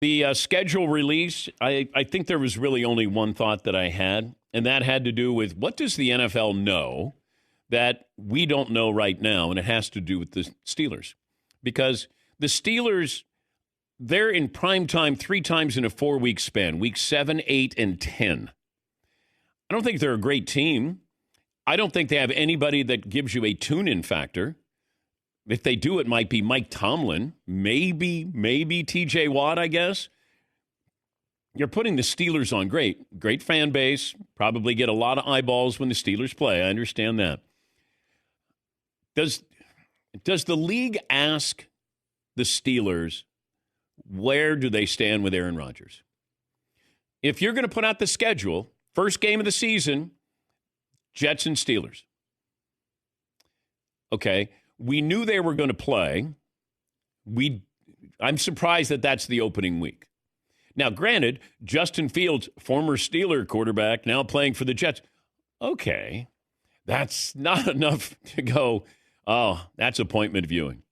The schedule release, I think there was really only one thought that I had, and that had to do with what does the NFL know that we don't know right now, and it has to do with the Steelers. Because the Steelers, they're in prime time 3 times in a 4-week span, week 7, 8, and 10. I don't think they're a great team. I don't think they have anybody that gives you a tune-in factor. If they do, it might be Mike Tomlin, maybe T.J. Watt, I guess. You're putting the Steelers on great fan base, probably get a lot of eyeballs when the Steelers play. I understand that. Does the league ask the Steelers, where do they stand with Aaron Rodgers? If you're going to put out the schedule, first game of the season, Jets and Steelers. Okay, we knew they were going to play. I'm surprised that that's the opening week. Now, granted, Justin Fields, former Steeler quarterback, now playing for the Jets. Okay, that's not enough to go, oh, that's appointment viewing.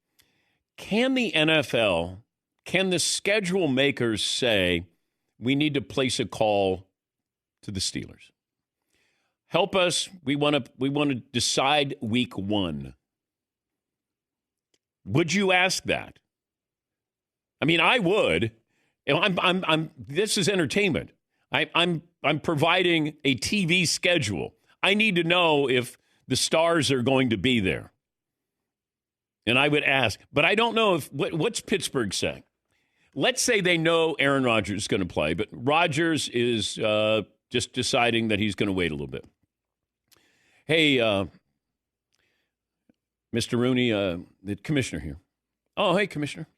Can the NFL, can the schedule makers say, we need to place a call to the Steelers? Help us. We want to decide week 1. Would you ask that? I mean, I would. I'm this is entertainment. I'm providing a TV schedule. I need to know if the stars are going to be there. And I would ask, but I don't know if what's Pittsburgh saying? Let's say they know Aaron Rodgers is going to play, but Rodgers is just deciding that he's going to wait a little bit. Hey, Mr. Rooney, the commissioner here. Oh, hey, commissioner.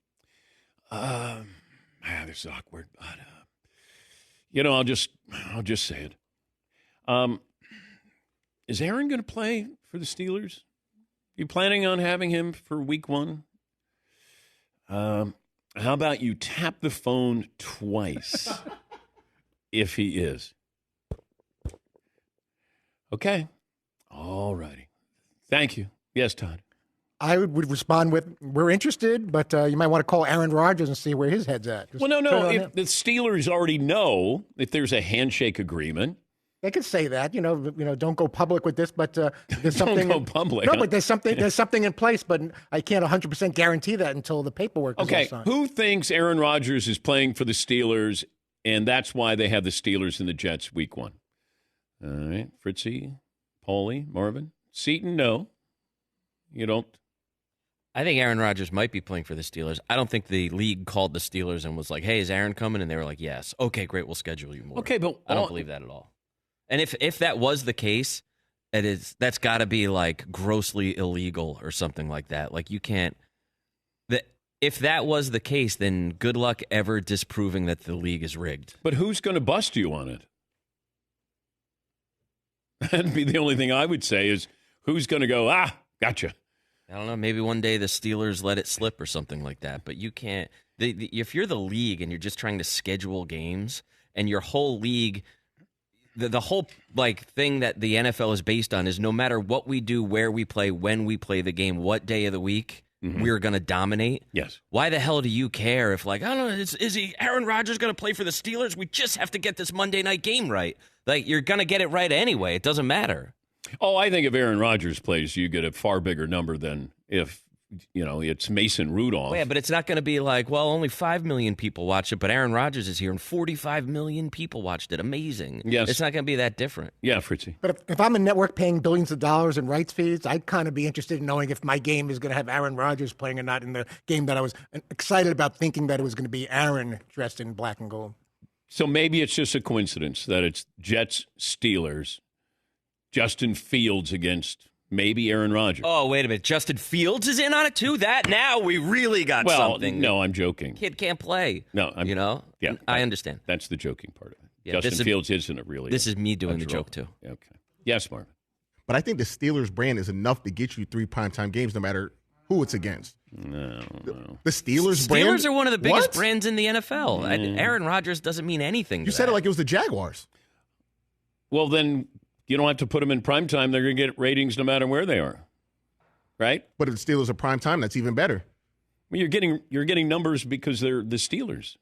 This is awkward, but I'll just say it. Is Aaron going to play for the Steelers? You planning on having him for week 1? How about you tap the phone twice if he is? Okay. All righty. Thank you. Yes, Todd. I would respond with, we're interested, but you might want to call Aaron Rodgers and see where his head's at. Well, no. If the Steelers already know if there's a handshake agreement. They could say that, don't go public with this, but there's something. Don't go public. No, but there's something in place, but I can't 100% guarantee that until the paperwork is all signed. Who thinks Aaron Rodgers is playing for the Steelers, and that's why they have the Steelers and the Jets week 1? All right, Fritzy, Paulie, Marvin, Seton, no. You don't? I think Aaron Rodgers might be playing for the Steelers. I don't think the league called the Steelers and was like, hey, is Aaron coming? And they were like, yes. Okay, great, we'll schedule you more. Okay, but I don't believe that at all. And if that was the case, that's got to be like grossly illegal or something like that. Like you can't. If that was the case, then good luck ever disproving that the league is rigged. But who's going to bust you on it? That'd be the only thing I would say is who's going to go, gotcha. I don't know. Maybe one day the Steelers let it slip or something like that. But you can't. If you're the league and you're just trying to schedule games and your whole league, the whole thing that the NFL is based on is no matter what we do, where we play, when we play the game, what day of the week, we're going to dominate. Yes. Why the hell do you care if I don't know, is Aaron Rodgers going to play for the Steelers? We just have to get this Monday night game right. You're going to get it right anyway. It doesn't matter. Oh, I think if Aaron Rodgers plays, you get a far bigger number than if, it's Mason Rudolph. Yeah, but it's not going to be only 5 million people watch it, but Aaron Rodgers is here and 45 million people watched it. Amazing. Yes. It's not going to be that different. Yeah, Fritzy. But if I'm a network paying billions of dollars in rights fees, I'd kind of be interested in knowing if my game is going to have Aaron Rodgers playing or not in the game that I was excited about thinking that it was going to be Aaron dressed in black and gold. So maybe it's just a coincidence that it's Jets, Steelers, Justin Fields against maybe Aaron Rodgers. Oh, wait a minute. Justin Fields is in on it too? Now we really got something. No, I'm joking. Kid can't play. No, Yeah, I understand. That's the joking part of it. Yeah, Justin Fields isn't really. This is me doing the joke too. Okay. Yes, Marvin. But I think the Steelers brand is enough to get you 3 primetime games no matter who it's against. No. The Steelers brand? Steelers are one of the biggest brands in the NFL. Aaron Rodgers doesn't mean anything. You said it like it was the Jaguars. Well, then you don't have to put them in primetime. They're going to get ratings no matter where they are, right? But if the Steelers are primetime, that's even better. Well, you're getting numbers because they're the Steelers.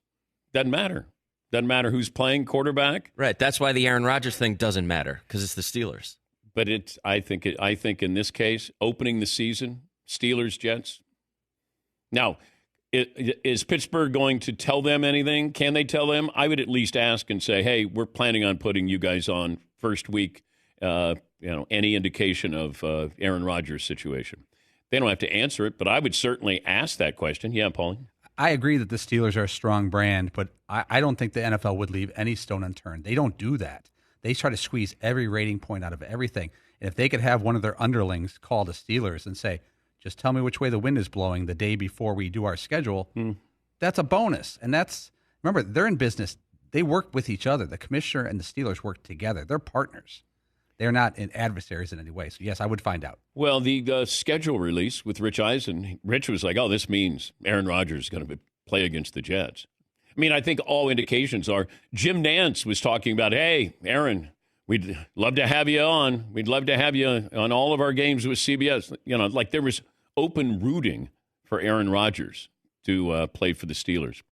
Doesn't matter. Doesn't matter who's playing quarterback. Right. That's why the Aaron Rodgers thing doesn't matter, because it's the Steelers. But I think in this case, opening the season, Steelers, Jets. Now, is Pittsburgh going to tell them anything? Can they tell them? I would at least ask and say, hey, we're planning on putting you guys on first week. Any indication of Aaron Rodgers' situation. They don't have to answer it, but I would certainly ask that question. Yeah, Paulie? I agree that the Steelers are a strong brand, but I don't think the NFL would leave any stone unturned. They don't do that. They try to squeeze every rating point out of everything. And if they could have one of their underlings call the Steelers and say, just tell me which way the wind is blowing the day before we do our schedule, that's a bonus. And remember, they're in business. They work with each other. The commissioner and the Steelers work together. They're partners. They're not adversaries in any way. So, yes, I would find out. Well, the schedule release with Rich Eisen, Rich was like, oh, this means Aaron Rodgers is going to play against the Jets. I mean, I think all indications are Jim Nantz was talking about, hey, Aaron, we'd love to have you on. We'd love to have you on all of our games with CBS. Like there was open rooting for Aaron Rodgers to play for the Steelers.